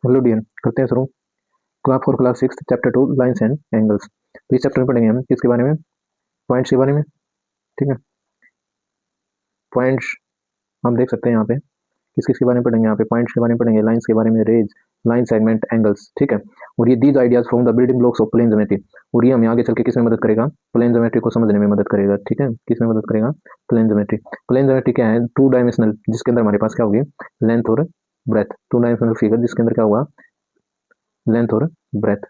Hello Dion, करते हैं शुरू। Class for class 6 chapter 2 lines and angles. तो इस चैप्टर में पढ़ेंगे हम किसके बारे में, पॉइंट्स के बारे में। ठीक है, पॉइंट्स हम देख सकते हैं यहाँ पे किस किस के बारे में पढ़ेंगे। यहाँ पे पॉइंट्स के बारे में पढ़ेंगे, लाइन्स के बारे में, रेज, लाइन सेगमेंट, एंगल्स। ठीक है, और ये these ideas from the building blocks of plane geometry. और ये हमें आगे चल के किस में मदद करेगा, प्लेन ज्योमेट्री को समझने में मदद करेगा। ठीक है, किस में मदद करेगा, प्लेन ज्योमेट्री। प्लेन ज्योमेट्री क्या है, टू डायमेंशनल, जिसके अंदर हमारे पास क्या होगी, लेंथ और ब्रेथ। टू डायमेंशनल फिगर जिसके अंदर क्या होगा, लेंथ और ब्रेथ।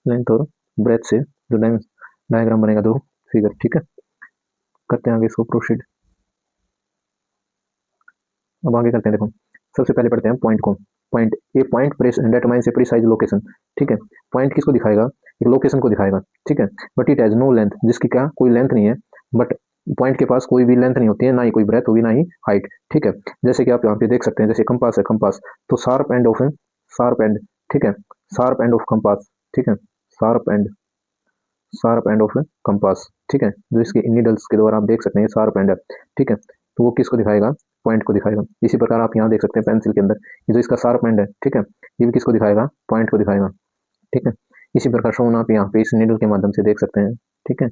लेंथ और ब्रेथ से जो डायग्राम बनेगा, दो फिगर। ठीक है, करते हैं आगे इसको प्रोसीड। अब आगे करते हैं, देखो सबसे पहले पढ़ते हैं पॉइंट को। पॉइंट, ए पॉइंट डिटरमाइंस ए प्रिसाइज लोकेशन। ठीक है, पॉइंट किसको दिखाएगा, एक लोकेशन को दिखाएगा। ठीक है, but it has no length, जिसकी क्या कोई लेंथ नहीं है। बट पॉइंट के पास कोई भी लेंथ नहीं होती है, ना ही कोई ब्रेथ होगी, ना ही हाइट। ठीक है, जैसे कि आप यहाँ पे देख सकते हैं, जैसे कंपास है, कंपास तो sharp end of sharp and. ठीक है, शार्प एंड ऑफ कंपास। ठीक है, sharp and, sharp end of compass. ठीक है, जो इसके नीडल्स के द्वारा आप देख सकते हैं शार्प एंड है। ठीक है, तो वो किसको दिखाएगा, पॉइंट को दिखाएगा। इसी प्रकार आप यहाँ देख सकते हैं पेंसिल के अंदर ये जो इसका शार्प एंड है। ठीक है, ये भी किसको दिखाएगा, पॉइंट को दिखाएगा। ठीक है, इसी प्रकार शोन आप यहाँ पे इस नीडल के माध्यम से देख सकते हैं। ठीक है,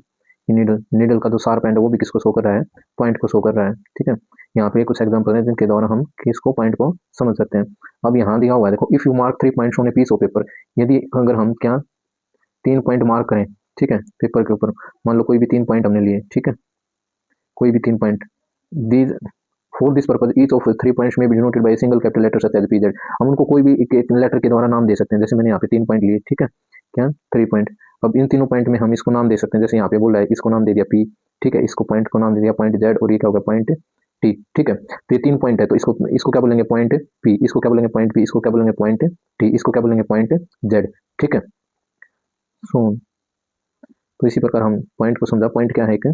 ये नीडल, नीडल का जो शार्प एंड है वो भी किसको शो कर रहा है, पॉइंट को शो कर रहा है। ठीक है, यहाँ पे कुछ एग्जाम्पल है जिनके द्वारा हम किसको, पॉइंट को समझ सकते हैं। अब यहाँ दिया हुआ है, देखो, if you mark 3 points on a piece of paper. यदि अगर हम क्या 3 पॉइंट मार्क करें, ठीक है, पेपर के ऊपर, मान लो कोई भी 3 पॉइंट हमने लिए। ठीक है, कोई भी 3 point, these for this purpose each of 3 points में be denoted by single capital letter such as PZ. हम उनको कोई भी एक लेटर के द्वारा नाम दे सकते हैं। जैसे मैंने यहाँ पे 3 पॉइंट लिए। ठीक है, क्या 3 पॉइंट। अब इन तीनों पॉइंट में हम इसको नाम दे सकते हैं। जैसे यहाँ पे बोल रहा है, इसको नाम दे दिया पी। ठीक है, इसको पॉइंट को नाम दे दिया पॉइंट जेड, और ये क्या होगा, पॉइंट टी। ठीक है, तो ये 3 पॉइंट है, तो इसको इसको क्या बोलेंगे, पॉइंट पी। इसको क्या बोलेंगे, पॉइंट पी। इसको क्या बोलेंगे, पॉइंट टी। इसको क्या बोलेंगे, पॉइंट जेड। ठीक है, सो तो इसी प्रकार हम पॉइंट को समझा। पॉइंट क्या है, एक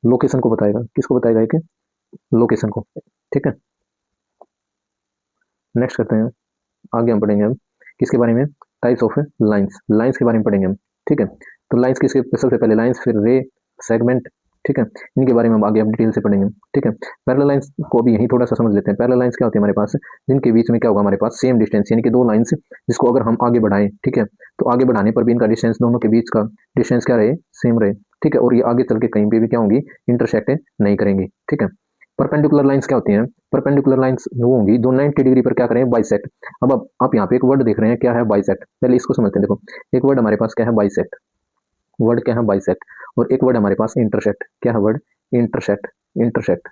लोकेशन को बताएगा। किसको बताएगा, एक लोकेशन को। ठीक है, नेक्स्ट करते हैं, आगे हम पढ़ेंगे हम किसके बारे में, टाइप्स ऑफ लाइंस। लाइंस के बारे में पढ़ेंगे हम। ठीक है, तो लाइंस किसके, सबसे पहले लाइंस, फिर रे, सेगमेंट। ठीक है, इनके बारे में हम आगे हम डिटेल से पढ़ेंगे। ठीक है, पैरेलल लाइंस को भी यही थोड़ा सा समझ लेते हैं। पैरेलल लाइंस क्या होती है हमारे पास, जिनके बीच में क्या होगा, हमारे पास सेम डिस्टेंस, यानी कि दो लाइंस जिसको अगर हम आगे बढ़ाएं। ठीक है, तो आगे बढ़ाने पर भी इनका डिस्टेंस, दोनों के बीच का डिस्टेंस क्या रहे, सेम रहे। ठीक है, और ये आगे चल के कहीं पे भी क्या होंगी, इंटरसेक्ट नहीं करेंगी। ठीक है, परपेंडिकुलर लाइंस क्या होती हैं, परपेंडिकुलर लाइंस वो होंगी जो 90 डिग्री पर क्या करें, बाइसेक्ट। अब आप यहाँ पे एक वर्ड देख रहे हैं, क्या है, बाइसेक्ट। पहले इसको समझते हैं। देखो, एक वर्ड हमारे पास क्या है, बाइसेक्ट। वर्ड क्या है, बाइसेक्ट। और एक वर्ड हमारे पास इंटरसेक्ट। क्या है वर्ड, इंटरसेक्ट, इंटरसेक्ट।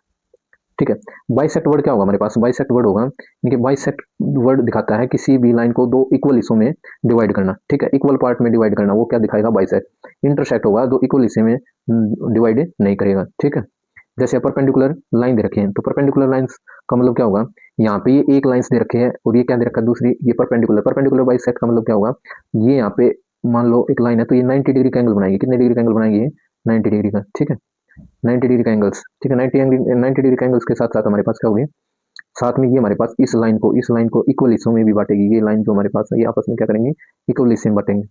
ठीक है, बाइसेक्ट वर्ड क्या होगा हमारे पास, बाइसेक्ट वर्ड होगा, देखिए बाइसेक्ट वर्ड दिखाता है किसी भी लाइन को दो इक्वल हिस्सों में डिवाइड करना। ठीक है, इक्वल पार्ट में डिवाइड करना, वो क्या दिखाएगा, बाइसेक्ट। इंटरसेक्ट होगा दो इक्वल हिस्से में डिवाइड नहीं करेगा। ठीक है, जैसे परपेंडिकुलर लाइन दे रखे हैं, तो परपेंडिकुलर लाइंस का मतलब क्या होगा, यहाँ पे ये एक लाइंस दे रखे हैं और ये क्या दे रखा है, दूसरी, ये परपेंडिकुलर। परपेंडिकुलर बाइसेक्ट का मतलब क्या होगा, ये यहाँ पे मान लो एक लाइन है, तो ये 90 डिग्री का एंगल बनाएगी। कितने डिग्री का एंगल बनाएगी, ये 90 डिग्री का। ठीक है, 90 डिग्री का एंगल्स। ठीक है, 90 डिग्री का एंगल्स के साथ साथ हमारे पास क्या होगी, साथ में ये हमारे पास इस लाइन को इक्वल हिस्सों में भी बांटेगी। ये लाइन जो हमारे पास है, ये आपस में क्या करेंगे, इक्वल हिस्से में बांटेंगे।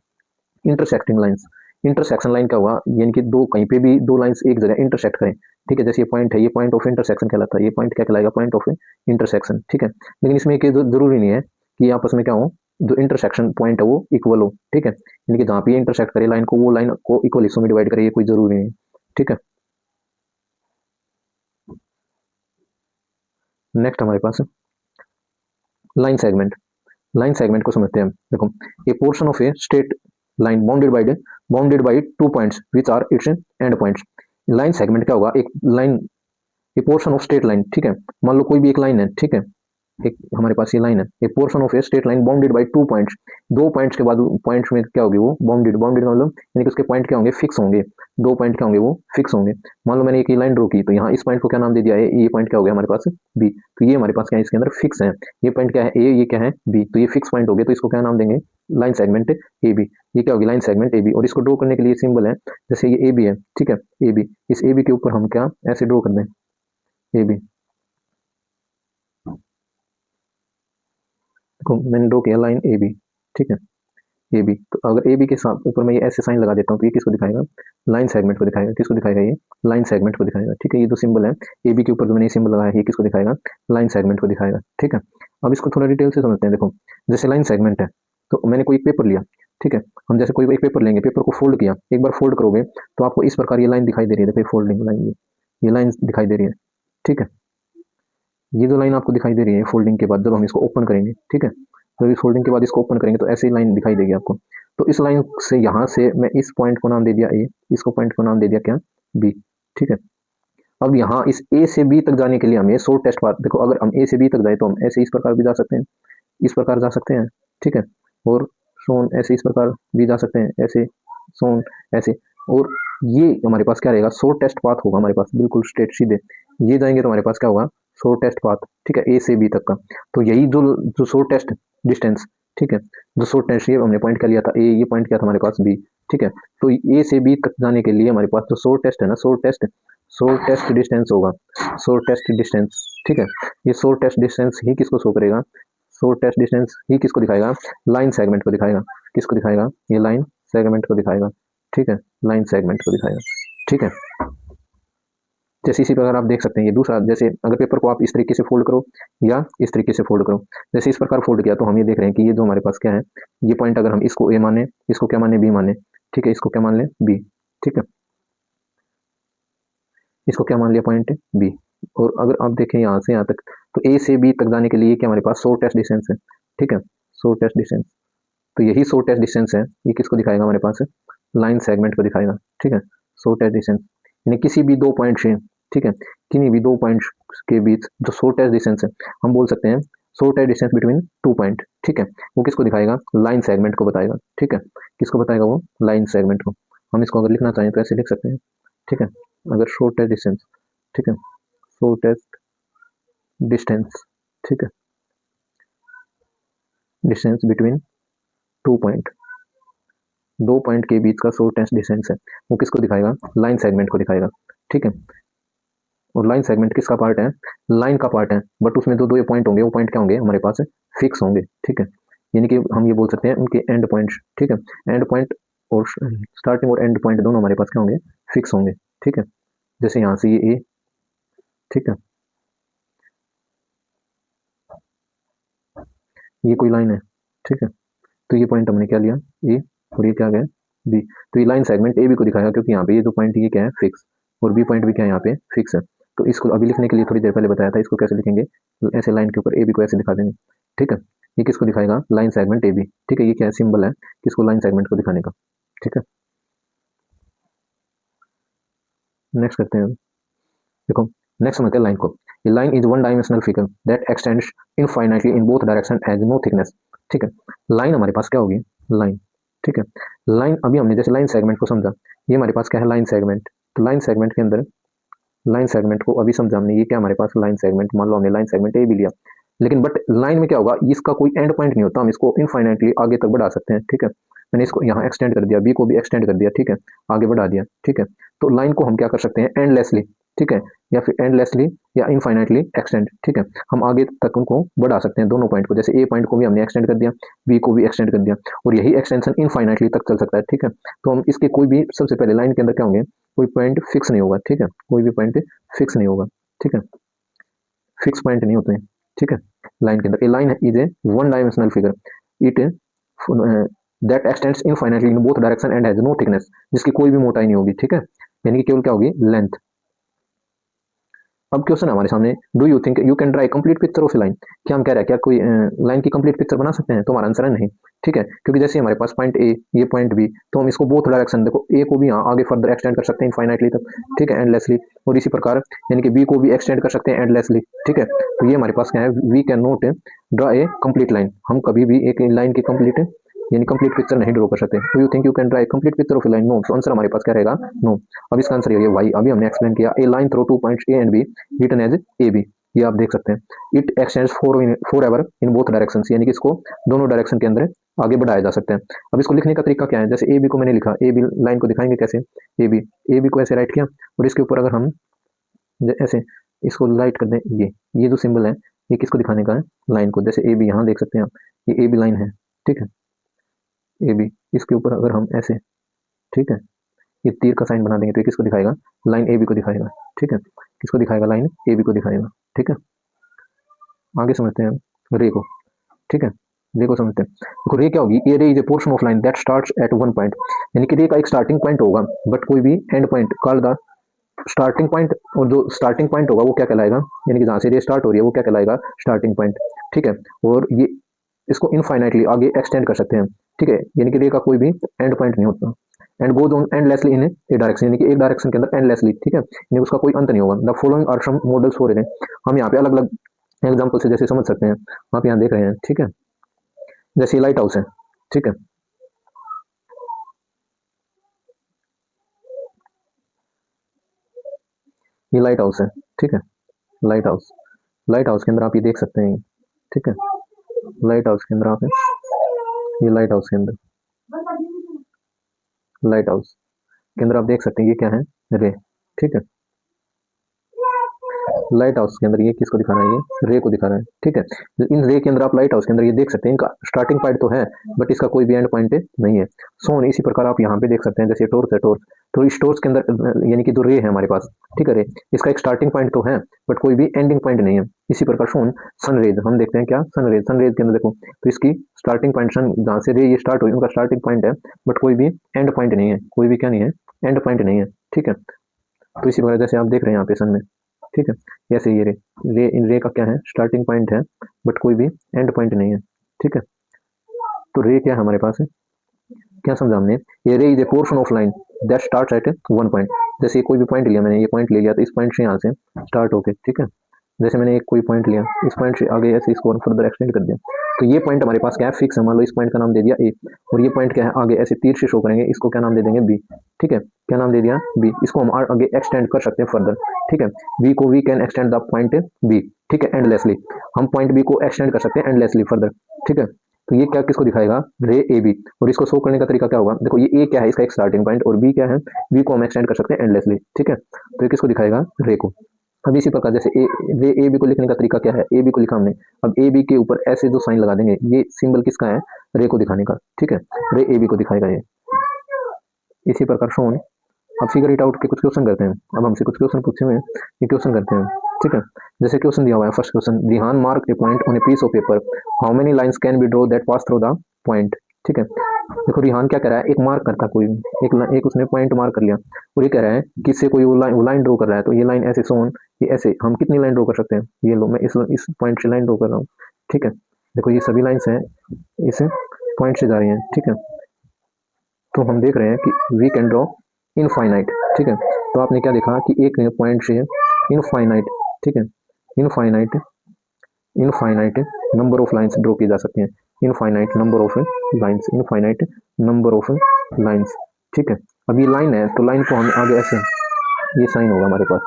इंटरसेक्टिंग लाइंस, इंटरसेक्शन लाइन क्या हुआ, यानी कि दो, कहीं पे भी दो लाइंस एक जगह इंटरसेक्ट करें। ठीक है, जैसे ये पॉइंट है, ये पॉइंट ऑफ इंटरसेक्शन कहलाता है। ये पॉइंट क्या कहलाएगा, पॉइंट ऑफ इंटरसेक्शन। ठीक है, लेकिन इसमें जरूरी नहीं है कि आपस में क्या हो, जो इंटरसेक्शन पॉइंट है वो इक्वल हो। ठीक है, यानी कि जहाँ पे इंटरसेक्ट करे लाइन को, वो लाइन को इक्वल हिस्सों में डिवाइड करे, ये कोई जरूरी नहीं है। ठीक है, नेक्स्ट हमारे पास लाइन सेगमेंट। लाइन सेगमेंट को समझते हैं। देखो, a portion of a straight line bounded by 2 points which are its end points. Line segment क्या होगा, एक line, a portion of straight line. ठीक है, मान लो कोई भी एक लाइन है। ठीक है, एक हमारे पास ये लाइन है, ए portion of a straight line bounded by 2 points. 2 points के बाद पॉइंट्स में क्या होगी, वो बाउंडेड। बाउंडेड मतलब यानी कि उसके पॉइंट क्या होंगे, फिक्स होंगे। 2 पॉइंट क्या होंगे, वो फिक्स होंगे। मान लो मैंने एक लाइन ड्रॉ की, तो यहाँ इस पॉइंट को क्या नाम दे दिया है, ये पॉइंट क्या हो गया हमारे पास, बी। तो ये हमारे पास क्या है, इसके अंदर फिक्स है। ये पॉइंट क्या है, ए, ये क्या है, बी। तो ये फिक्स पॉइंट हो गए, तो इसको क्या नाम देंगे, लाइन सेगमेंट ए बी। ये क्या होगी, लाइन सेगमेंट ए बी। और इसको ड्रॉ करने के लिए सिंबल है, जैसे ये ए बी है। ठीक है, ए बी, इस ए बी के ऊपर हम क्या ऐसे ड्रॉ कर दें, ए बी। देखो मैंने ड्रॉ किया लाइन ए बी। ठीक है, ए बी। तो अगर ए बी के साथ ऊपर मैं ये ऐसे साइन लगा देता हूँ तो ये किसको दिखाएगा, लाइन सेगमेंट को दिखाएगा। किसको दिखाएगा, ये लाइन सेगमेंट को दिखाएगा। ठीक है, ये जो सिंबल है ए बी के ऊपर जो मैंने सिंबल लगाया है ये किसको दिखाएगा, लाइन सेगमेंट को दिखाएगा। ठीक है, अब इसको थोड़ा डिटेल से समझते हैं। देखो जैसे लाइन सेगमेंट है, तो मैंने कोई एक पेपर लिया, ठीक है, हम जैसे कोई एक पेपर लेंगे, पेपर को फोल्ड किया, एक बार फोल्ड करोगे तो आपको इस प्रकार ये लाइन दिखाई दे रही है। देखो फोल्डिंग लाइन, ये लाइन दिखाई दे रही है। ठीक है, ये जो लाइन आपको दिखाई दे रही है फोल्डिंग के बाद जब हम इसको ओपन करेंगे, ठीक है, जब इस फोल्डिंग के बाद इसको ओपन करेंगे तो ऐसी लाइन दिखाई देगी आपको। तो इस लाइन से यहाँ से मैं इस पॉइंट को नाम दे दिया ए, इसको पॉइंट को नाम दे दिया क्या, बी। ठीक है, अब यहाँ इस ए से बी तक जाने के लिए हमें शॉर्ट टेस्ट पाथ, देखो अगर हम ए से बी तक जाए तो हम ऐसे इस प्रकार भी जा सकते हैं, इस प्रकार जा सकते हैं। ठीक है, और सोन ऐसे इस प्रकार भी जा सकते हैं, ऐसे सोन ऐसे। और ये हमारे पास क्या रहेगा, शॉर्ट टेस्ट पाथ होगा हमारे पास, बिल्कुल स्ट्रेट सीधे ये जाएंगे तो हमारे पास क्या होगा, शॉर्ट टेस्ट पाथ। ठीक है, ए से बी तक का। तो यही जो जो शॉर्ट टेस्ट डिस्टेंस, ठीक है, जो शॉर्ट टेस्ट ये हमने पॉइंट कर लिया था ए, ये पॉइंट किया था हमारे पास बी। ठीक है, तो ए से बी तक जाने के लिए हमारे पास जो शॉर्ट टेस्ट है ना, शॉर्ट टेस्ट डिस्टेंस होगा, शॉर्ट टेस्ट डिस्टेंस। ठीक है, ये शॉर्ट टेस्ट डिस्टेंस ही किसको शो करेगा, शॉर्ट टेस्ट डिस्टेंस ही किसको दिखाएगा, लाइन सेगमेंट को दिखाएगा। किसको दिखाएगा, ये लाइन सेगमेंट को दिखाएगा। ठीक है, लाइन सेगमेंट को दिखाएगा। ठीक है, जैसे इसी प्रकार आप देख सकते हैं ये दूसरा, जैसे अगर पेपर को आप इस तरीके से फोल्ड करो या इस तरीके से फोल्ड करो, जैसे इस प्रकार फोल्ड किया तो हम ये देख रहे हैं कि ये जो हमारे पास क्या है, ये पॉइंट अगर हम इसको ए माने, इसको क्या माने, बी माने। ठीक है, इसको क्या मान लें, बी। ठीक है, इसको क्या मान लिया, पॉइंट बी। और अगर आप देखें यहाँ से यहाँ तक, तो ए से बी तक जाने के लिए क्या हमारे पास शॉर्ट टेस्ट डिस्टेंस है। ठीक है, शॉर्ट टेस्ट डिस्टेंस, तो यही शॉर्ट टेस्ट डिस्टेंस है, ये किसको दिखाएगा हमारे पास, लाइन सेगमेंट को दिखाएगा। ठीक है, शॉर्ट टेस्ट डिस्टेंस यानी किसी भी दो पॉइंट से, ठीक है, किन्हीं भी दो पॉइंट्स के बीच जो शॉर्ट टेस्ट डिस्टेंस है, हम बोल सकते हैं shortest distance between two point. ठीक है, वो किसको दिखाएगा, लाइन सेगमेंट को बताएगा। ठीक है, किसको बताएगा, वो लाइन सेगमेंट को। हम इसको अगर लिखना चाहें तो ऐसे लिख सकते हैं। ठीक है, अगर शॉर्ट टेस्ट डिस्टेंस, ठीक है, शॉर्ट टेस्ट डिस्टेंस, ठीक है, डिस्टेंस बिटवीन टू पॉइंट, दो पॉइंट के बीच का शॉर्ट टेस्ट डिस्टेंस है, वो किसको दिखाएगा, लाइन सेगमेंट को दिखाएगा। ठीक है, और लाइन सेगमेंट किसका पार्ट है, लाइन का पार्ट है, बट उसमें जो दो ये पॉइंट होंगे वो पॉइंट क्या होंगे, हमारे पास फिक्स होंगे। ठीक है, यानी कि हम ये बोल सकते हैं उनके एंड पॉइंट्स। ठीक है, एंड पॉइंट और स्टार्टिंग और एंड पॉइंट दोनों हमारे पास क्या होंगे, फिक्स होंगे। ठीक है, जैसे यहाँ से ये ए, ठीक है, ये कोई लाइन है। ठीक है, तो ये पॉइंट हमने क्या लिया, ए, और ये क्या गया, बी। तो ये लाइन सेगमेंट ए बी को दिखाएगा क्योंकि यहाँ पे ये जो पॉइंट ये क्या है, फिक्स, और बी पॉइंट भी क्या है, यहाँ पे फिक्स है। तो इसको अभी लिखने के लिए थोड़ी देर पहले बताया था, इसको कैसे लिखेंगे, तो ऐसे लाइन के ऊपर ए बी को ऐसे दिखा देंगे। ठीक है, ये किसको दिखाएगा, लाइन सेगमेंट ए बी। ठीक है, ये क्या है, सिंबल है किसको, लाइन सेगमेंट को दिखाने का। ठीक है, नेक्स्ट करते हैं। देखो नेक्स्ट समझते हैं लाइन को। A line is one dimensional figure that extends infinitely in both direction has no thickness. ठीक है, लाइन हमारे पास क्या होगी, लाइन। ठीक है, लाइन अभी हमने जैसे लाइन सेगमेंट को समझा, ये हमारे पास क्या है, लाइन सेगमेंट। तो लाइन सेगमेंट के अंदर, लाइन सेगमेंट को अभी समझा हमने, ये क्या हमारे पास लाइन सेगमेंट, मान लो हमने लाइन सेगमेंट ए भी लिया, लेकिन बट लाइन में क्या होगा, इसका कोई एंड पॉइंट नहीं होता, हम इसको इनफाइनाइटली आगे तक बढ़ा सकते हैं। ठीक है, मैंने इसको यहाँ एक्सटेंड कर दिया, बी को भी एक्सटेंड कर दिया। ठीक है, आगे बढ़ा दिया। ठीक है, तो लाइन को हम क्या कर सकते हैं, एंडलेसली, ठीक है, या फिर एंडलेसली या इनफाइनाइटली एक्सटेंड। ठीक है, हम आगे तक उनको बढ़ा सकते हैं दोनों पॉइंट को, जैसे ए पॉइंट को भी हमने एक्सटेंड कर दिया, बी को भी एक्सटेंड कर दिया, और यही एक्सटेंशन इनफाइनाइटली तक चल सकता है। ठीक है, तो हम इसके कोई भी, सबसे पहले लाइन के अंदर क्या होंगे, कोई पॉइंट फिक्स नहीं होगा। ठीक है, कोई भी पॉइंट फिक्स नहीं होगा। ठीक है, फिक्स पॉइंट नहीं होते हैं। ठीक है, लाइन के अंदर a line is a one dimensional figure it that extends infinitely in both direction and has no thickness, जिसकी कोई भी मोटाई नहीं होगी। ठीक है, यानी कि केवल क्या होगी, लेंथ। अब क्वेश्चन है हमारे सामने, do you think you can draw a complete picture of a line. क्या हम कह रहे हैं, क्या कोई लाइन की कंप्लीट पिक्चर बना सकते हैं, तो हमारा आंसर है नहीं। ठीक है, क्योंकि जैसे हमारे पास पॉइंट ए, ये पॉइंट बी, तो हम इसको बोथ डायरेक्शन, देखो ए को भी यहाँ आगे फर्दर एक्सटेंड कर सकते हैं इनफाइनाइटली तक। ठीक है, एंडलेसली, और इसी प्रकार यानी कि बी को भी एक्सटेंड कर सकते हैं एंडलेसली। ठीक है, तो ये हमारे पास क्या है, we can not draw a complete line, हम कभी भी एक लाइन की कंप्लीट यानी कंप्लीट पिक्चर नहीं ड्रॉ कर सकते। Do you think you can draw a complete picture of a line, no. तो आंसर हमारे पास क्या रहेगा, नो। अब इसका आंसर ये वाई, अभी हमने एक्सप्लेन किया, a line through two points A and B written as A B, ये आप देख सकते हैं। It extends forever in both directions, यानी कि इसको दोनों डायरेक्शन के अंदर आगे बढ़ाया जा सकता है। अब इसको लिखने का तरीका क्या है, जैसे ए बी को मैंने लिखा, ए बी लाइन को दिखाएंगे कैसे, ए बी को ऐसे राइट किया, और इसके ऊपर अगर हम ऐसे इसको लाइट कर दें, ये जो सिंबल है ये किसको दिखाने का है, लाइन को। जैसे ए बी यहाँ देख सकते हैं आप, ये ए बी लाइन है। ठीक है, ए बी, इसके ऊपर अगर हम ऐसे, ठीक है, ये तीर का साइन बना देंगे तो ये किसको दिखाएगा, लाइन ए बी को दिखाएगा, ठीक है, किसको दिखाएगा, लाइन ए बी को दिखाएगा, ठीक है। आगे समझते हैं रे को, ठीक है, रे को समझते हैं। देखो रे क्या होगी, ए रे is a portion of line that starts at one point, यानी कि रे का एक स्टार्टिंग पॉइंट होगा बट कोई भी and point called the starting point, और जो स्टार्टिंग पॉइंट होगा वो क्या कहलाएगा, यानी कि जहाँ से रे स्टार्ट हो रही है वो क्या कहलाएगा, स्टार्टिंग पॉइंट, ठीक है। और ये इसको इनफाइनाइटली आगे एक्सटेंड कर सकते हैं, ठीक है, यानी कि रे का कोई भी एंड पॉइंट नहीं होता, and goes on endlessly in A direction, यानी कि एक डायरेक्शन के अंदर एंडलेसली, ठीक है, यानी उसका कोई अंत नहीं होगा। The following are some models for ray, हम यहाँ पे अलग अलग एग्जाम्पल से जैसे समझ सकते हैं, आप यहाँ देख रहे हैं, ठीक है, जैसे लाइट हाउस है, ठीक है, ये लाइट हाउस है, ठीक है, लाइट हाउस, लाइट हाउस के अंदर आप ये देख सकते हैं, ठीक है, लाइट हाउस के अंदर आप ये लाइट हाउस के अंदर, लाइट हाउस के अंदर आप देख सकते हैं ये क्या है, रे, ठीक है, लाइट हाउस के अंदर ये किसको दिखा रहा है, ये रे को दिखा रहा है, ठीक है। इन रे के अंदर आप लाइट हाउस के अंदर ये देख सकते हैं, इनका स्टार्टिंग पॉइंट तो है बट इसका कोई भी एंड पॉइंट नहीं है। सोन इसी प्रकार आप यहाँ पे देख सकते हैं, जैसे टोर्च है, टोर्च, तो इस टोर्च के अंदर यानी कि जो रे है हमारे पास, ठीक है, रे, इसका एक स्टार्टिंग पॉइंट तो है बट कोई भी एंडिंग पॉइंट नहीं है। इसी प्रकार सोन सन रेज, हम देखते हैं क्या, सन रेज, सन रेज के अंदर देखो तो इसकी स्टार्टिंग पॉइंट, सन जहाँ से रे ये स्टार्ट हुई उनका स्टार्टिंग पॉइंट है बट कोई भी एंड पॉइंट नहीं है, कोई भी क्या नहीं है, एंड पॉइंट नहीं है, ठीक है। तो इसी प्रकार जैसे आप देख रहे हैं यहाँ पे सन में, ठीक है, ऐसे ये रे, रे इन रे का क्या है, स्टार्टिंग पॉइंट है बट कोई भी एंड पॉइंट नहीं है, ठीक है। तो रे क्या है हमारे पास है, क्या समझा हमने, ये रे is a portion of line that starts at one point, जैसे कोई भी पॉइंट लिया मैंने, ये पॉइंट ले लिया तो इस पॉइंट से यहाँ से स्टार्ट होके, ठीक है, जैसे मैंने एक कोई पॉइंट लिया, इस पॉइंट से आगे ऐसे इसको फर्दर एक्सटेंड कर दिया, तो ये पॉइंट हमारे पास क्या है, फिक्स है, मान लो इस पॉइंट का नाम दे दिया ए, और ये पॉइंट क्या है, आगे ऐसे तीर से शो करेंगे, इसको क्या नाम दे देंगे, बी, ठीक है, क्या नाम दे दिया, बी, इसको हम आगे एक्सटेंड कर सकते हैं फर्दर, ठीक है, बी को we can extend the point B, ठीक है, एंडलेसली, हम पॉइंट बी को एक्सटेंड कर सकते हैं एंडलेसली फर्दर, ठीक है। तो ये क्या किसको दिखाएगा, रे ए बी, और इसको शो करने का तरीका क्या होगा, देखो ये ए क्या है, इसका एक स्टार्टिंग पॉइंट, और बी क्या है, बी को हम एक्सटेंड कर सकते हैं एंडलेसली, ठीक है, तो ये किसको दिखाएगा, रे को। अब इसी प्रकार जैसे ए, रे ए बी को लिखने का तरीका क्या है, ए बी को लिखा हमने, अब ए बी के ऊपर ऐसे जो साइन लगा देंगे, ये सिंबल किसका है, रे को दिखाने का, ठीक है, रे ए बी को दिखाएगा ये। इसी प्रकार शोन, अब फिगर इट आउट के कुछ क्वेश्चन करते हैं, अब हमसे कुछ क्वेश्चन पूछे हुए हैं, ये क्वेश्चन करते हैं, ठीक है। जैसे क्वेश्चन दिया हुआ है, first question, Rihan mark a point on a piece of paper, how many lines can be draw that pass through the point, ठीक है। देखो रिहान क्या कर रहा है, एक मार्क करता कोई एक उसने पॉइंट मार्क कर लिया, और ये कह रहा है किससे कोई वो लाइन ड्रॉ कर रहा है, तो ये लाइन ऐसे सोन, ये ऐसे हम कितनी लाइन ड्रॉ कर सकते हैं, ये लो मैं इस पॉइंट से लाइन ड्रॉ कर रहा हूँ, ठीक है, देखो ये सभी लाइन्स हैं इस पॉइंट से जा रही हैं, ठीक है। तो हम देख रहे हैं कि वी कैन ड्रॉ इनफाइनाइट, ठीक है, तो आपने क्या देखा कि एक पॉइंट से इनफाइनाइट, ठीक है, infinite, infinite number of lines draw की जा सकती हैं, infinite number of lines, infinite number of lines, ठीक है। अब ये लाइन है तो लाइन को हम आगे ऐसे, ये साइन होगा हमारे पास,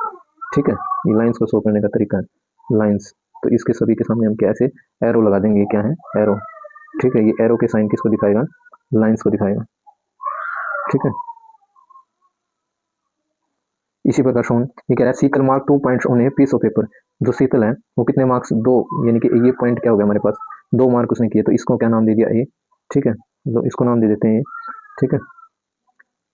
ठीक है, ये लाइंस को शो करने का तरीका है, लाइंस, तो इसके सभी के सामने हम क्या ऐसे एरो लगा देंगे, ये क्या है, एरो, ठीक है, ये एरो के साइन किसको दिखाएगा, लाइंस को दिखाएगा, ठीक है। इसी प्रकार शोन, ये कह रहा है Sheetal mark 2 points on a piece of paper, जो शीतल है वो कितने मार्क्स, दो, यानी कि ये पॉइंट क्या हो गया हमारे पास, दो मार्क उसने किए, तो इसको क्या नाम दे दिया, ए, ठीक है, तो इसको नाम दे देते हैं, ठीक है,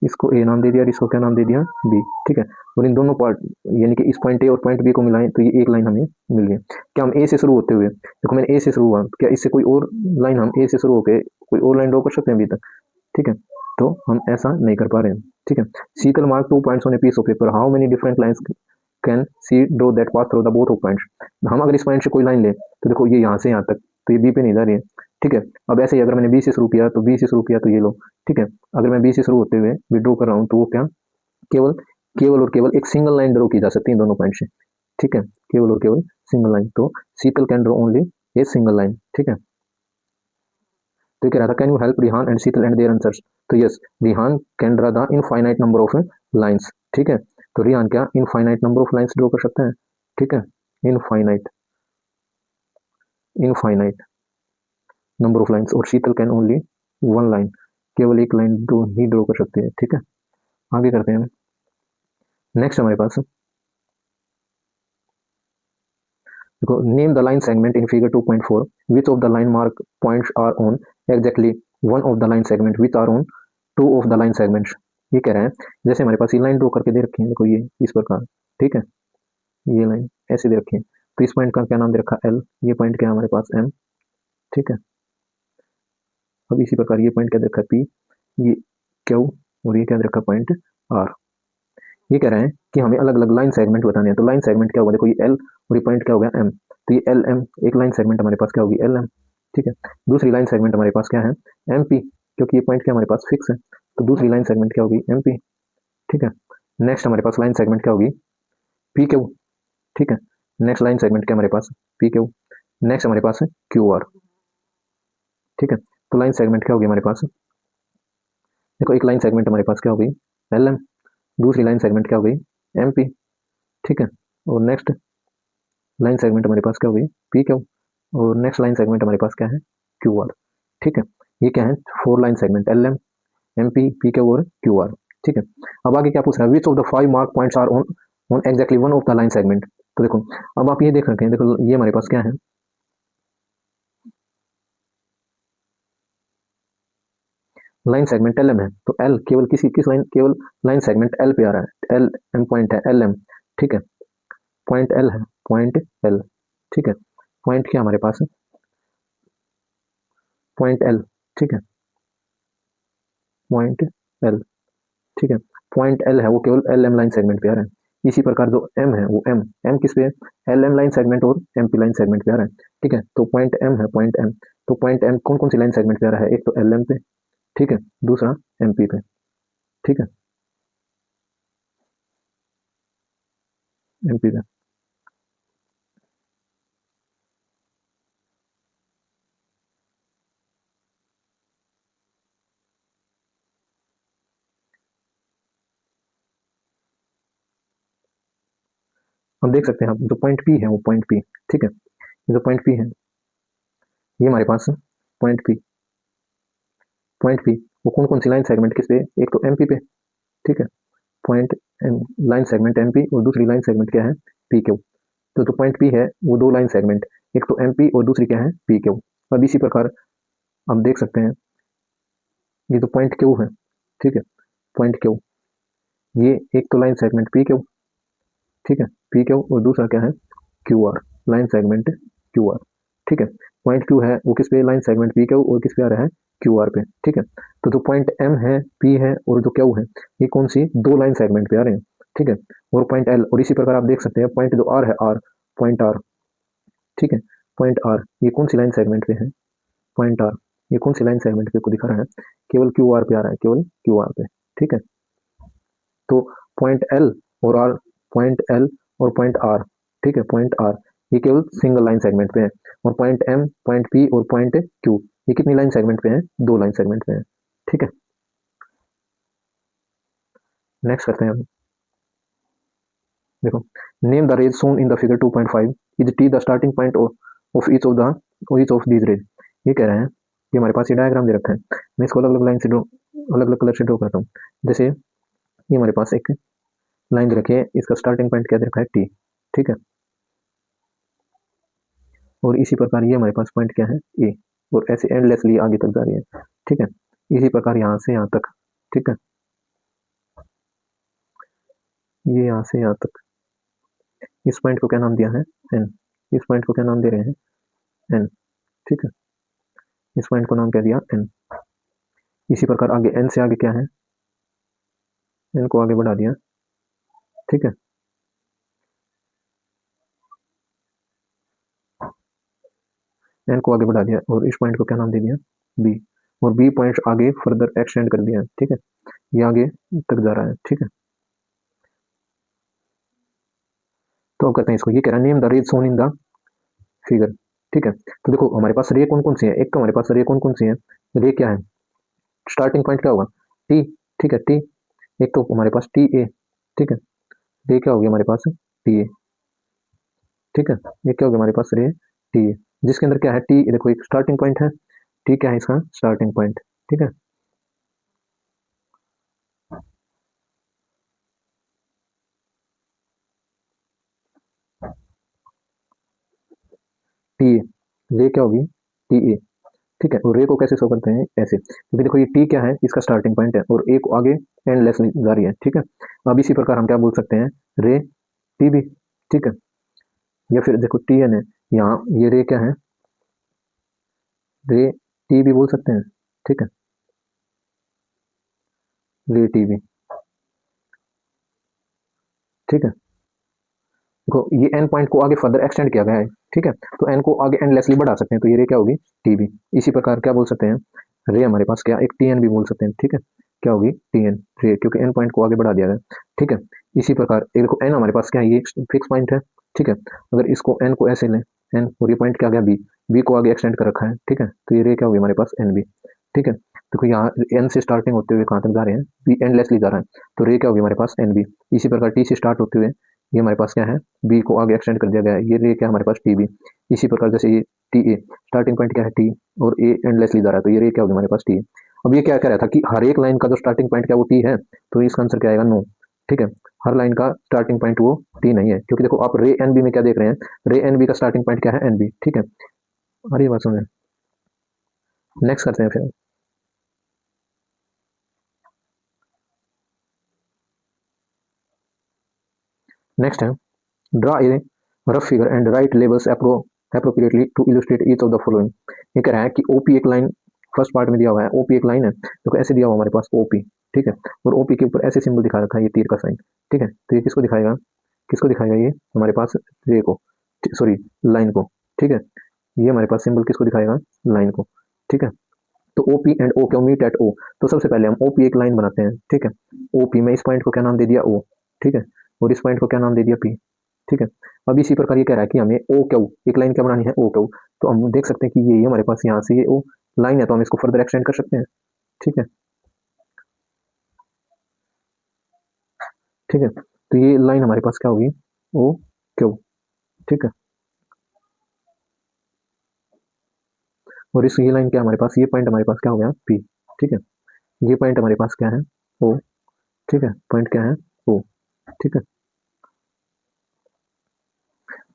इसको ए नाम दे दिया और इसको क्या नाम दे दिया, बी, ठीक है। और इन दोनों पार्ट यानी कि इस पॉइंट ए और पॉइंट बी को मिलाएं तो ये एक लाइन हमें मिल गई। क्या हम ए से शुरू होते हुए, देखो मैंने ए से शुरू हुआ, क्या इससे कोई और लाइन, हम ए से शुरू होकर कोई और लाइन ड्रॉ कर सकते हैं अभी तक, ठीक है, तो हम ऐसा नहीं कर पा रहे हैं, ठीक है। Sheetal mark 2 points on a piece of paper, how many different lines can she draw that pass through the both of points, हम अगर इस पॉइंट से कोई लाइन ले तो देखो ये यहाँ से यहाँ तक, तो ये बी पे नहीं जा रही है, ठीक है। अब ऐसे ही अगर मैंने बी से शुरू किया तो बी से शुरू किया तो ये लो, ठीक है, अगर मैं बी से शुरू होते हुए विड्रॉ कर रहा हूँ तो वो क्या, केवल केवल और केवल एक सिंगल लाइन ड्रॉ की जा सकती है दोनों पॉइंट से, ठीक है, केवल और केवल सिंगल लाइन, तो Sheetal can draw only a single line, ठीक है। तो कह रहा था can you help Rihan and Sheetal and their answers, तो yes, Rihan can draw the infinite number of lines, ठीक है, तो रिहान क्या infinite number of lines draw कर सकते हैं, ठीक है, infinite, infinite number of lines, और Sheetal can only one line, केवल एक लाइन दो ही ड्रॉ कर सकते हैं, ठीक है। आगे करते हैं, नेक्स्ट हमारे पास देखो, name the line segment in figure 2.4, which of the line mark points are on exactly one of the line segment which are on two of the line segments. ये कह रहे हैं जैसे हमारे पास ये लाइन ड्रॉ करके दे रखी है, देखो ये इस प्रकार, ठीक है, ये लाइन ऐसे दे रखी है, तो इस पॉइंट का क्या नाम दे रखा है एल, ये पॉइंट क्या है हमारे पास एम, ठीक है। अब इसी प्रकार ये पॉइंट क्या दे रखा है पी, ये क्यू, और ये क्या दे रखा है पॉइंट आर। ये कह रहे हैं कि हमें अलग अलग लाइन सेगमेंट बताने हैं, तो लाइन सेगमेंट क्या होगा, देखो ये एल और ये पॉइंट क्या हो गया एम, तो ये एल एम एक लाइन सेगमेंट हमारे पास क्या होगी एल एम, ठीक है। दूसरी लाइन सेगमेंट हमारे पास क्या है एम पी, क्योंकि ये पॉइंट क्या हमारे पास फिक्स है, तो दूसरी लाइन सेगमेंट क्या होगी एम पी, ठीक है। नेक्स्ट हमारे पास लाइन सेगमेंट क्या होगी पी क्यू, ठीक है। नेक्स्ट लाइन सेगमेंट क्या हमारे पास पी क्यू, नेक्स्ट हमारे पास है क्यू आर, ठीक है। तो लाइन सेगमेंट क्या होगी हमारे पास, देखो एक लाइन सेगमेंट हमारे पास क्या होगी एल एम, दूसरी लाइन सेगमेंट क्या होगी एम पी, ठीक है। और नेक्स्ट लाइन सेगमेंट हमारे पास क्या होगी पी क्यू, और नेक्स्ट लाइन सेगमेंट हमारे पास क्या है क्यू आर, ठीक है। ये क्या है four line segment L M M P Q और क्यू आर, ठीक है। अब आगे क्या पूछ रहा है which of the five mark points are on on exactly one of the line segment. तो देखो अब आप ये देख रखे हैं, देखो ये हमारे पास क्या है लाइन सेगमेंट एल एम है, तो एल केवल किसी किस लाइन, केवल लाइन सेगमेंट एल पे आ रहा है, एल एम पॉइंट है एल एम, ठीक है। पॉइंट एल है, पॉइंट एल, ठीक है। पॉइंट क्या हमारे पास है पॉइंट एल, ठीक है, पॉइंट एल, ठीक है। पॉइंट एल है वो केवल एल एम लाइन सेगमेंट पे आ रहा है। इसी प्रकार जो एम है वो एम एम किस पे है एल एम लाइन सेगमेंट और एम पी लाइन सेगमेंट पे आ रहा है, ठीक है। तो पॉइंट एम है पॉइंट एम, तो पॉइंट एम कौन कौन सी लाइन सेगमेंट पे आ रहा है, एक तो एल एम पे, ठीक है, दूसरा एम पी पे, ठीक है, एम पी पे। हम देख सकते हैं आप जो पॉइंट पी है वो पॉइंट पी, ठीक है, ये जो पॉइंट पी है ये हमारे पास पॉइंट पी, पॉइंट पी वो कौन कौन सी लाइन सेगमेंट किस पे, एक तो एम पी पे, ठीक है, point M line segment M P और दूसरी लाइन सेगमेंट क्या है पी क्यू। तो जो पॉइंट पी है वो दो लाइन सेगमेंट, एक तो एम पी और दूसरी क्या है पी क्यू। अब इसी प्रकार हम देख सकते हैं ये जो पॉइंट क्यू है, ठीक है, पॉइंट क्यू, ये एक तो लाइन सेगमेंट पी क्यू, ठीक है, पी क्यू, और दूसरा क्या है Q R, line segment Q R, ठीक है। पॉइंट क्यू है वो किस पे लाइन सेगमेंट पी क्यू और किस पे आ रहा है क्यू आर पे, ठीक है। तो जो पॉइंट एम है पी है और जो क्यू है ये कौन सी दो लाइन सेगमेंट पे आ रहे हैं, ठीक है। और पॉइंट एल, और इसी प्रकार आप देख सकते हैं पॉइंट जो आर है आर, पॉइंट आर, ठीक है, पॉइंट आर ये कौन सी लाइन सेगमेंट पे है पॉइंट आर, ये कौन सी लाइन सेगमेंट पे को दिखा रहा है केवल क्यू आर पे आ रहा है, केवल क्यू आर पे, ठीक है। तो पॉइंट एल और आर, पॉइंट एल और पॉइंट आर, ठीक है, पॉइंट आर ये केवल सिंगल लाइन सेगमेंट पे है, और पॉइंट एम पॉइंट पी और पॉइंट क्यू ये कितनी लाइन सेगमेंट पे है दो लाइन सेगमेंट पे है, ठीक है। नेक्स्ट करते हैं हम, देखो name the rays shown in the figure 2.5 is T the starting point of each of these rays. ये कह रहे हैं कि हमारे पास ये डायग्राम दे रखा है, मैं इसको अलग अलग लाइन से ड्रॉ, अलग अलग कलर से ड्रॉ करता हूँ। जैसे ये हमारे पास एक लाइन दे रखी है, इसका स्टार्टिंग पॉइंट क्या दे रखा है टी, ठीक है, और इसी प्रकार ये हमारे पास पॉइंट क्या है ए, और ऐसे एंडलेसली आगे तक जा रही है, ठीक है। इसी प्रकार यहाँ से यहाँ तक, ठीक है, ये यहाँ से यहाँ तक, इस पॉइंट को क्या नाम दिया है एन, इस पॉइंट को क्या नाम दे रहे हैं एन, ठीक है, इस पॉइंट को नाम क्या दिया एन। इसी प्रकार आगे एन से आगे क्या है एन को आगे बढ़ा दिया, ठीक है, एन को आगे बढ़ा दिया और इस पॉइंट को क्या नाम दे दिया बी, और बी पॉइंट आगे फर्दर एक्सटेंड कर दिया, ठीक है, ये आगे तक जा रहा है, ठीक है। तो अब करते हैं इसको, ये कह रहा है name the rays shown in the figure, ठीक है। तो देखो हमारे पास रे कौन कौन सी है, एक तो हमारे पास रे कौन कौन सी है, रे क्या है स्टार्टिंग पॉइंट क्या होगा टी, ठीक है, टी, एक तो हमारे पास टी ए, ठीक है, रे क्या होगी हमारे पास टी ए, ठीक है, ये क्या होगा हमारे पास रे टी ए, जिसके अंदर क्या है टी, देखो एक स्टार्टिंग पॉइंट है, टी क्या है इसका स्टार्टिंग पॉइंट, ठीक है, टी ए, रे क्या होगी टी ए, ठीक है। और रे को कैसे शो करते हैं, ऐसे, क्योंकि देखो ये टी क्या है, इसका स्टार्टिंग पॉइंट है और ए को आगे एंडलेसली जारी है, ठीक है। अब इसी प्रकार हम क्या बोल सकते हैं, रे टी भी, ठीक है। या फिर देखो टी एन है, यहाँ ये रे क्या है, रे टी भी बोल सकते हैं, ठीक है, रे टी भी, ठीक है। देखो ये एन पॉइंट को आगे फर्दर एक्सटेंड किया गया है, ठीक है। तो एन को आगे एंडलेसली बढ़ा सकते हैं, तो ये रे क्या होगी, टी बी। इसी प्रकार क्या बोल सकते हैं, रे हमारे पास क्या, एक टी एन भी बोल सकते हैं, ठीक है। क्या होगी, टी एन रे, क्योंकि एन पॉइंट को आगे बढ़ा दिया गया, ठीक है। इसी प्रकार एक देखो एन हमारे पास क्या है, ये फिक्स पॉइंट है, ठीक है। अगर इसको एन को ऐसे लें, एन और ये पॉइंट क्या गया बी, बी को आगे एक्सटेंड कर रखा है, ठीक है। तो ये रे क्या होगी हमारे पास, एन बी, ठीक है। देखो यहाँ एन से स्टार्टिंग होते हुए कहाँ तक जा रहे हैं, बी एंडलेसली जा रहा है, तो रे क्या होगी हमारे पास, एन बी। इसी प्रकार टी से स्टार्ट होते हुए ये हमारे पास क्या है, बी को आगे एक्सटेंड कर दिया गया है, ये रे क्या हमारे पास, टी बी। इसी प्रकार जैसे ये टी ए, स्टार्टिंग पॉइंट क्या है टी, और ए एंडलेसली जा रहा है, तो ये रे क्या होगी हमारे पास, टी। अब ये क्या कह रहा था कि हर एक लाइन का जो स्टार्टिंग पॉइंट क्या वो टी है, तो इसका आंसर क्या आएगा, नो, ठीक है। हर लाइन का स्टार्टिंग पॉइंट वो टी नहीं है, क्योंकि देखो आप रे एन बी में क्या देख रहे हैं, रे एन बी का स्टार्टिंग पॉइंट क्या है, एन बी, ठीक है। अरे बात सुन, नेक्स्ट करते हैं फिर। नेक्स्ट है, draw a rough figure and right labels appropriately to illustrate each of the following। ये कह रहा है कि ओपी एक लाइन, फर्स्ट पार्ट में दिया हुआ है ओपी एक लाइन है, तो ऐसे दिया हुआ हमारे पास ओपी, ठीक है। और ओपी के ऊपर ऐसे सिंबल दिखा रखा है, ये तीर का साइन, ठीक है। तो ये किसको दिखाएगा, किसको दिखाएगा, ये हमारे पास रे को, सॉरी लाइन को, ठीक है। ये हमारे पास सिंबल किसको दिखाएगा, लाइन को, ठीक है। तो ओपी एंड ओ क्यों मीट एट ओ, तो सबसे पहले हम ओपी एक लाइन बनाते हैं, ठीक है। ओपी में इस पॉइंट को क्या नाम दे दिया, ओ, ठीक है। और इस पॉइंट को क्या नाम दे दिया, पी, ठीक है। अब इसी प्रकार ये कह रहा है कि हमें ओ क्यू एक लाइन क्या बनानी है, ओ क्यू। तो हम देख सकते हैं कि ये हमारे पास यहाँ से ये ओ लाइन है, तो हम इसको फर्दर एक्सटेंड कर सकते हैं, ठीक है, ठीक है। तो ये लाइन हमारे पास क्या होगी, ओ क्यू, ठीक है। और इस ये लाइन क्या हमारे पास, ये पॉइंट हमारे पास क्या हो गया, पी, ठीक है। ये पॉइंट हमारे पास क्या है, ओ, ठीक है, पॉइंट क्या है, ओ, ठीक है।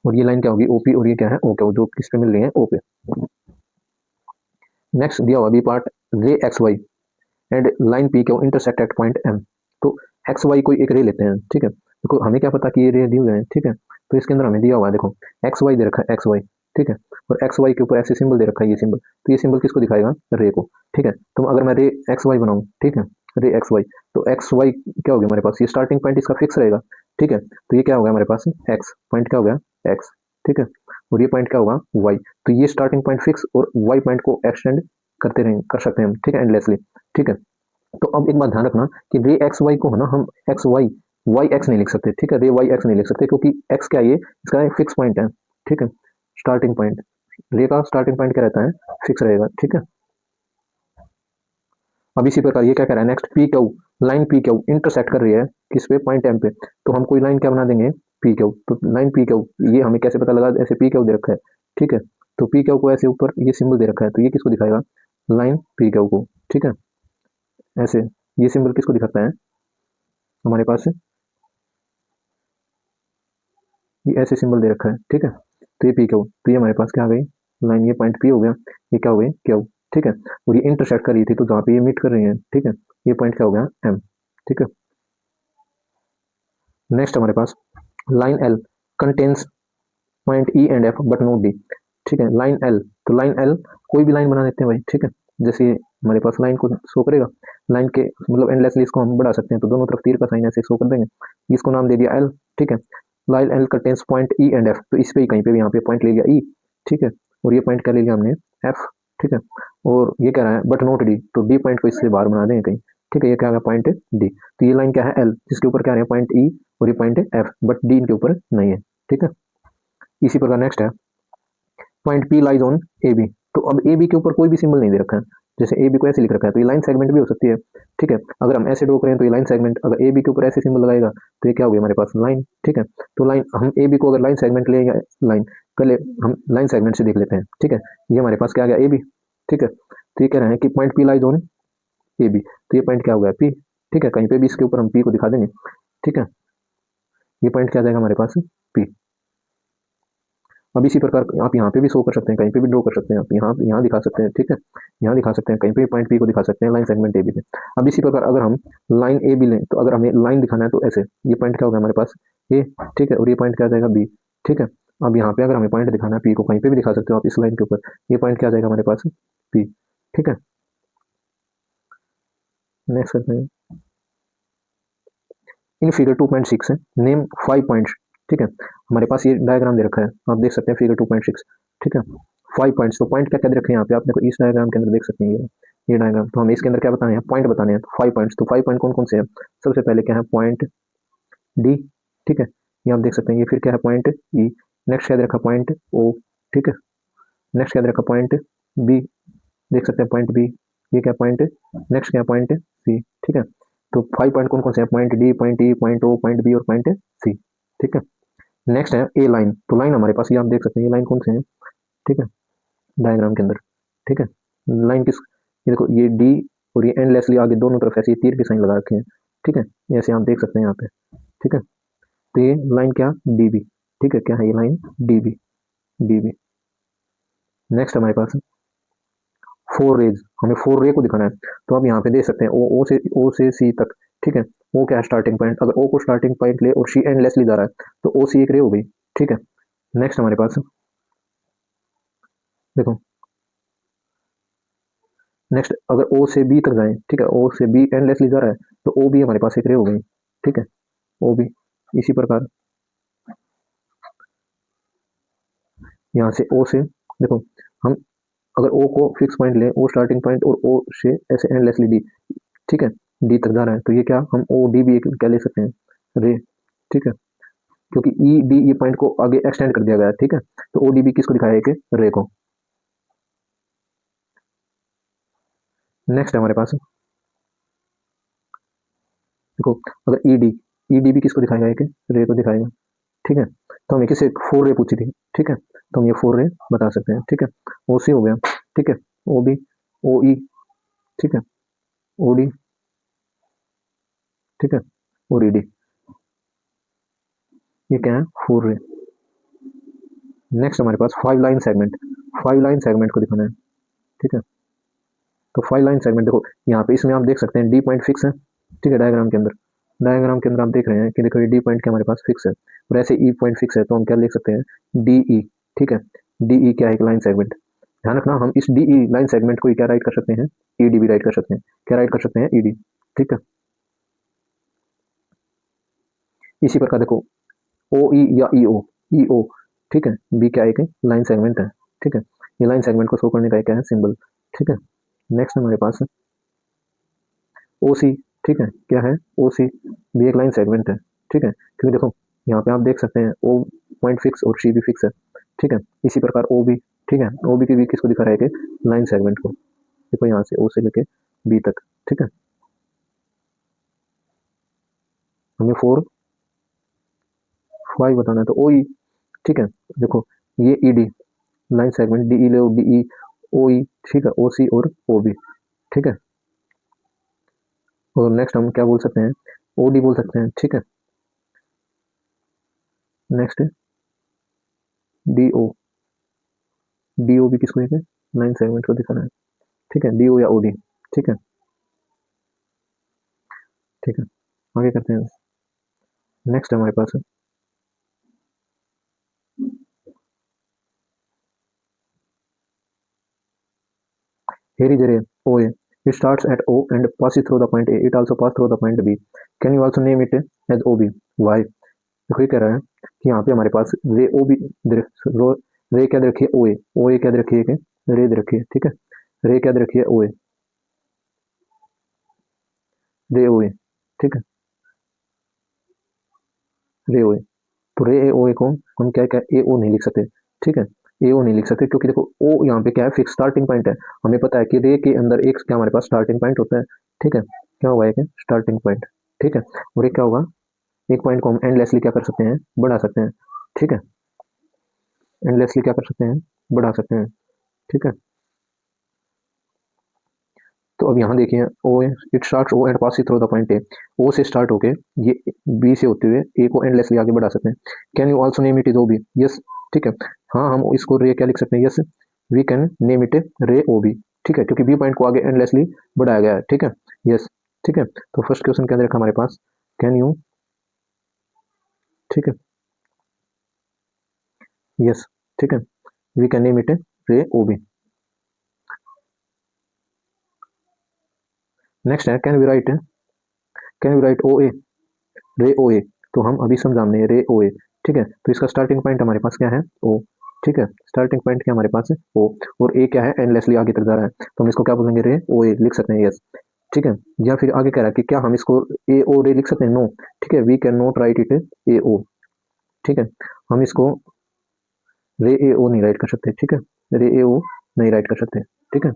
और ये लाइन क्या होगी, ओपी, और ये क्या है, ओ क्यू, जो किस पे मिल रही है, ओ पे। नेक्स्ट दिया हुआ B part, ray X Y and line P Q intersect at point M. तो एक्स वाई कोई एक रे लेते हैं, ठीक है। देखो हमें क्या पता कि ये रे दिए हुए हैं, ठीक है। तो इसके अंदर हमें दिया हुआ है, देखो एक्स वाई दे रखा है, एक्स वाई, ठीक है। और एक्स वाई के ऊपर ऐसे सिंबल दे रखा है, ये सिंबल, तो ये सिंबल किसको दिखाएगा, रे को, ठीक है। तो अगर मैं रे एक्स वाई बनाऊँ, ठीक है, रे एक्स वाई, तो एक्स वाई क्या होगी हमारे पास, ये स्टार्टिंग पॉइंट इसका फिक्स रहेगा, ठीक है। तो ये क्या होगा हमारे पास, एक्स पॉइंट क्या हो गया, एक्स, ठीक है। और ये पॉइंट क्या होगा, वाई। तो ये स्टार्टिंग पॉइंट फिक्स और वाई पॉइंट को एक्सटेंड करते रहेंगे, कर सकते हैं हम, ठीक है, एंडलेसली, ठीक है। तो अब एक बात ध्यान रखना कि रे एक्स वाई को है ना, हम एक्स वाई वाई एक्स नहीं लिख सकते, ठीक है, रे वाई एक्स नहीं लिख सकते, क्योंकि एक्स क्या है, ये इसका एक फिक्स पॉइंट है, ठीक है, स्टार्टिंग पॉइंट। रे का स्टार्टिंग पॉइंट क्या रहता है, फिक्स रहेगा, ठीक है। अब इसी प्रकार ये क्या कह रहा है, next P Q, line P Q intersect कर रही है किस पे, पॉइंट एम पे। तो हम कोई लाइन क्या बना देंगे, पी क्यू। तो लाइन पी क्यू, ये हमें कैसे पता लगा, ऐसे पी क्यू दे रखा है, ठीक है। तो पी क्यू को ऐसे ऊपर ये सिंबल दे रखा है, तो ये किसको दिखाएगा, लाइन पी क्यू को, ठीक है। ऐसे ये सिंबल किसको दिखाता है, हमारे पास ये ऐसे सिंबल दे रखा है, ठीक है। तो ये पी क्यू, तो ये हमारे पास क्या आ गई, लाइन, ये पॉइंट पी हो गया, ये क्या हो गई, क्यू, ठीक है। और ये इंटरसेक्ट कर रही थी, तो जहाँ पे ये मीट कर रही है, ठीक है, ये पॉइंट क्या हो गया, एम, ठीक है। नेक्स्ट हमारे पास line L contains point E and F but not D, ठीक है। लाइन एल, तो लाइन एल कोई भी लाइन बना देते हैं भाई, ठीक है। जैसे हमारे पास लाइन को शो करेगा, लाइन के मतलब एंडलेसली इसको हम बढ़ा सकते हैं, तो दोनों तरफ तीर का साइन ऐसे शो कर देंगे, इसको नाम दे दिया एल, ठीक है। Line L contains point E and F, तो इस पे ही कहीं पे भी यहाँ पे पॉइंट ले लिया ई, ठीक है। और ये पॉइंट क्या ले लिया हमने, एफ, ठीक है। और ये कह रहा है बट नोट डी, तो डी पॉइंट को इससे बाहर बना देंगे कहीं, ठीक है। ये क्या है, पॉइंट डी। तो ये लाइन क्या है, एल, जिसके ऊपर क्या है, पॉइंट ई, और ये पॉइंट एफ, बट डी इनके ऊपर नहीं है, ठीक है। इसी प्रकार नेक्स्ट है, point P lies on A B. तो अब ए बी के ऊपर कोई भी सिंबल नहीं दे रखा है, जैसे ए बी को ऐसे लिख रखा है, तो ये लाइन सेगमेंट भी हो सकती है, ठीक है। अगर हम ऐसे ड्रॉ करें तो ये लाइन सेगमेंट, अगर ए बी के ऊपर ऐसे सिंबल लगाएगा तो ये क्या होगी हमारे पास, लाइन, ठीक है। तो लाइन, हम ए बी को अगर लाइन सेगमेंट ले, लाइन पहले हम लाइन सेगमेंट से देख लेते हैं, ठीक है। ये हमारे पास क्या आ गया, ए बी, ठीक है। तो ये कह रहे हैं कि point P lies on A B, तो ये पॉइंट क्या हो गया, पी, ठीक है। कहीं पे भी इसके ऊपर हम पी को दिखा देंगे, ठीक है। ये पॉइंट क्या आ जाएगा हमारे पास, पी। अब इसी प्रकार आप यहाँ पे भी शो कर सकते हैं, कहीं पे भी ड्रॉ कर सकते हैं, आप यहाँ दिखा सकते हैं, ठीक है, यहाँ दिखा सकते हैं, कहीं पे पॉइंट पी को दिखा सकते हैं लाइन सेगमेंट ए बी पे। अब इसी प्रकार अगर हम लाइन ए बी लें, तो अगर हमें लाइन दिखाना है तो ऐसे, ये पॉइंट क्या होगा हमारे पास ए, ठीक है, और ये पॉइंट क्या आ जाएगा बी, ठीक है। अब यहाँ पे अगर हमें पॉइंट दिखाना है पी को, कहीं पे भी दिखा सकते हो आप इस लाइन के ऊपर, ये पॉइंट क्या आ जाएगा हमारे पास पी, ठीक है। नेक्स्ट करते हैं, इन फिगर 2.6 है, नेम 5 पॉइंट्स, ठीक है। हमारे पास ये डायग्राम दे रखा है, आप देख सकते हैं फिगर 2.6, ठीक है। 5 पॉइंट्स, तो पॉइंट क्या क्या दे रखे हैं यहाँ पे आप देखो, इस डायग्राम के अंदर देख सकते हैं ये डायग्राम, तो हमें इसके अंदर क्या बताने हैं, पॉइंट बताने हैं, तो 5 पॉइंट्स, तो 5 पॉइंट कौन कौन से हैं, सबसे पहले क्या है पॉइंट डी, ठीक है, ये आप देख सकते हैं, ये फिर क्या है पॉइंट ई, नेक्स्ट क्या दे रखा पॉइंट ओ, ठीक है, नेक्स्ट क्या दे रखा पॉइंट बी, देख सकते हैं पॉइंट बी, ये क्या पॉइंट, नेक्स्ट क्या पॉइंट सी, ठीक है। तो 5 पॉइंट कौन कौन से हैं, point D, point E, point O, point B और पॉइंट सी, ठीक है। नेक्स्ट है ए लाइन, तो लाइन हमारे पास ये आप देख सकते हैं, ये लाइन कौन से हैं, ठीक है, डायग्राम के अंदर, ठीक है। लाइन किस, ये देखो ये डी और ये एंडलेसली आगे दोनों तरफ ऐसे तीर की साइन लगा रखे हैं, ठीक है, ऐसे आप देख सकते हैं यहाँ पे, ठीक है। तो ये लाइन क्या डी बी, ठीक है, क्या है ये line D B, D B. Next हमारे पास फोर रेज, हमें फोर रे को दिखाना है, तो आप यहाँ पे देख सकते हैं ओ से सी तक, ठीक है। ओ क्या है स्टार्टिंग पॉइंट, अगर ओ को स्टार्टिंग पॉइंट ले और सी एंडलेसली जा रहा है, तो ओ सी एक रे हो गई, ठीक है। नेक्स्ट हमारे पास देखो, नेक्स्ट अगर ओ से बी तक जाए, ठीक है, ओ से बी एंडलेसली जा रहा है, तो ओ बी हमारे पास एक रे हो गई, ठीक है, ओ बी। इसी प्रकार यहाँ से ओ से देखो, हम अगर ओ को फिक्स पॉइंट लें, ओ स्टार्टिंग पॉइंट और ओ से ऐसे एंडलेसली डी, ठीक है, डी तक जा रहा है, तो ये क्या हम ओ डी भी एक क्या ले सकते हैं रे, ठीक है, क्योंकि ई डी ये पॉइंट को आगे एक्सटेंड कर दिया गया है, ठीक है। तो ओ डी बी किसको दिखाया है, रे को। नेक्स्ट है हमारे पास देखो, अगर ई डी भी किसको दिखाएगा, एक रे को दिखाएगा, ठीक है। तो हमें किसे फोर रे पूछी थी, ठीक है, तो हम ये फोर रे बता सकते हैं, ठीक है। ओ सी हो गया, ठीक है, ओ बी, ओ ई, ठीक है, ओ डी, ठीक है, और ई डी, ये क्या है फोर रे। नेक्स्ट हमारे पास 5 लाइन सेगमेंट, 5 लाइन सेगमेंट को दिखाना है, ठीक है। तो 5 लाइन सेगमेंट देखो, यहाँ पे इसमें आप देख सकते हैं डी पॉइंट फिक्स है, ठीक है, डायग्राम के अंदर आप देख रहे हैं कि देखो ये डी पॉइंट क्या हमारे पास फिक्स है, और ऐसे ई पॉइंट फिक्स है, तो हम क्या लिख सकते हैं डी ई, ठीक है। डी ई क्या है, एक लाइन सेगमेंट, ध्यान रखना हम इस डी ई लाइन सेगमेंट को क्या राइट कर सकते हैं, ई डी भी राइट कर सकते हैं, क्या राइट कर सकते हैं ई डी, ठीक है। इसी प्रकार देखो ओ ई या ई ओ, ठीक है, बी क्या एक लाइन सेगमेंट है, ठीक है, ये लाइन सेगमेंट को शो करने का क्या है सिंबल, ठीक है। नेक्स्ट हमारे पास ओ सी, ठीक है, क्या है ओ सी भी एक लाइन सेगमेंट है, ठीक है, क्योंकि देखो यहाँ पे आप देख सकते हैं ओ पॉइंट फिक्स और सी भी फिक्स है, ठीक है। इसी प्रकार ओ बी, ठीक है, ओ बी की भी किसको दिखा रहा है कि लाइन सेगमेंट को, देखो यहाँ से ओ से लेके बी तक, ठीक है। हमें 4 5 बताना है, तो ओ ई, ठीक है, देखो ये E D line segment D E ले डी ई ओ ई, ठीक है, ओ सी और ओ बी, ठीक है। और नेक्स्ट हम क्या बोल सकते हैं, ओ डी बोल सकते हैं, ठीक है। Next D O, D O भी किसको है, लाइन सेगमेंट को दिखाना है, ठीक है, डी ओ या ओ डी, ठीक है, ठीक है। आगे करते हैं, नेक्स्ट हमारे पास here is a ray OA. It starts at O and passes through the point A. It also passes through the point B. Can you also name it as OB? Why? देखो ये कह रहा है कि यहाँ पे हमारे पास रे ओ बी, रे क्या दे रखी है ओ ए, ओ ए क्या दे रखी है, रे दे रखी है, ठीक है, रे क्या दे रखी है ओ ए, रे ओ ए, ठीक है, रे ओ ए। तो रे ए ओ ए को हम क्या क्या ए ओ नहीं लिख सकते, ठीक है, ए ओ नहीं लिख सकते, क्योंकि देखो ओ यहाँ पे क्या है फिक्स स्टार्टिंग पॉइंट है, हमें पता है कि रे के अंदर एक क्या हमारे पास स्टार्टिंग पॉइंट होता है, ठीक है, क्या होगा एक स्टार्टिंग पॉइंट, ठीक है, और एक क्या होगा, एक पॉइंट को हम एंडलेसली क्या कर सकते हैं, बढ़ा सकते हैं, ठीक है, एंडलेसली क्या कर सकते हैं, बढ़ा सकते हैं, ठीक है। तो अब यहाँ देखिए O it start O and pass through the point A, O से स्टार्ट होके ये बी से होते हुए ए को एंडलेसली आगे बढ़ा सकते हैं। Can you also name it is O B, yes, ठीक है। हाँ, हम इसको रे क्या लिख सकते हैं, yes we can name it ray O B, ठीक है, क्योंकि बी पॉइंट को आगे एंडलेसली बढ़ाया गया है, ठीक है, यस, ठीक है। तो फर्स्ट क्वेश्चन के अंदर रखा हमारे पास कैन यू, ठीक है, यस, ठीक है, we can name it ray O B. Next है कैन वी राइट ओ ए, रे ओ ए, तो हम अभी समझाने रे ओ ए, ठीक है। तो इसका स्टार्टिंग पॉइंट हमारे पास क्या है, ओ, ठीक है, स्टार्टिंग पॉइंट क्या हमारे पास है ओ, और ए क्या है एंडलेसली आगे तक जा रहा है, तो हम इसको क्या बोलेंगे रे ओ ए लिख सकते हैं, यस, ठीक है। या फिर आगे कह रहा है कि क्या हम इसको ए ओ रे लिख सकते हैं, नो, ठीक है, we can not write it A O, ठीक है, हम इसको रे ए ओ नहीं राइट कर सकते, ठीक है, रे ए ओ नहीं राइट कर सकते, ठीक है,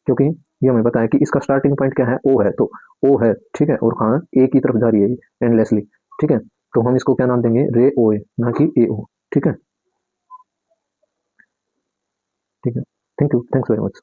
क्योंकि ये हमें पता है कि इसका स्टार्टिंग पॉइंट क्या है, ओ है, तो ओ है, ठीक है, और हाँ ए की तरफ जा रही है एंडलेसली, ठीक है, तो हम इसको क्या नाम देंगे रे ओ ए, ना कि ए ओ, ठीक है, ठीक है, thank you, thanks very much.